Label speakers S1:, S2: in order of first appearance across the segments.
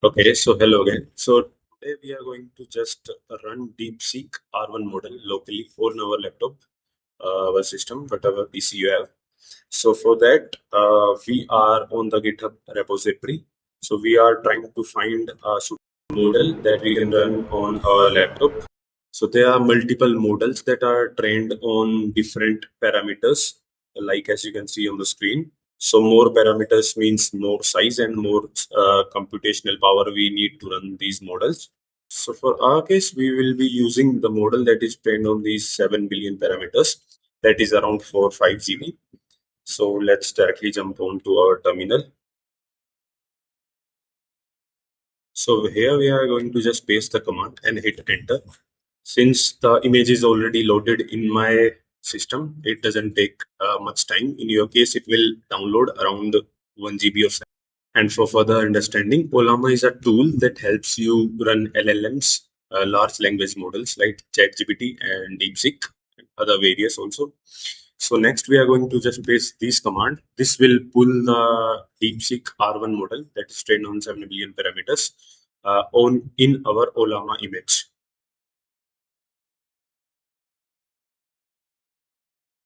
S1: Okay, so hello again. So today we are going to just run DeepSeek R1 model locally on our laptop, our system, whatever PC you have. So for that, we are on the GitHub repository. So we are trying to find a suitable model that we can run on our laptop. So there are multiple models that are trained on different parameters, like as you can see on the screen. So more parameters means more size and more computational power we need to run these models. So for our case, we will be using the model that is trained on these 7 billion parameters. That is around 4 5 GB. So let's directly jump on to our terminal. So here we are going to just paste the command and hit enter. Since the image is already loaded in my system, it doesn't take much time. In your case, it will download around 1 GB of. And for further understanding, Ollama is a tool that helps you run LLMs, large language models like ChatGPT and DeepSeek, and other various also. So next we are going to just paste this command. This will pull the DeepSeek R1 model that is trained on 7 billion parameters on in our Ollama image.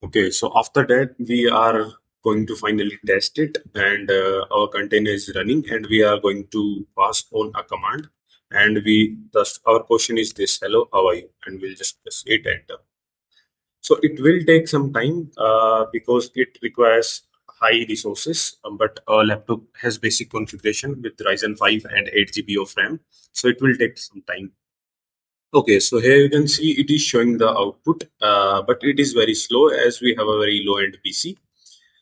S1: Okay, so after that, we are going to finally test it, and our container is running, and we are going to pass on a command. And thus our question is this: "Hello, how are you?" And we'll just press hit enter. So it will take some time because it requires high resources, but our laptop has basic configuration with Ryzen 5 and 8 GB of RAM, so it will take some time. Okay, so here you can see it is showing the output, but it is very slow as we have a very low-end PC.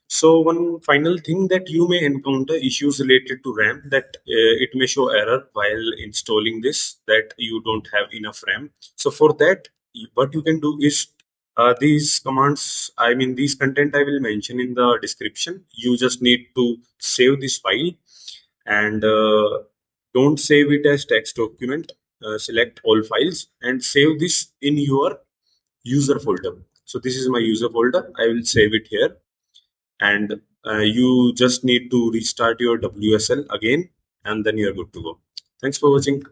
S1: So one final thing that you may encounter issues related to RAM that it may show error while installing this that you don't have enough RAM. So for that, what you can do is these commands, I mean these content I will mention in the description. You just need to save this file and don't save it as text document. Select all files and save this in your user folder. So this is my user folder. I will save it here, and you just need to restart your WSL again, and then you're good to go. Thanks for watching.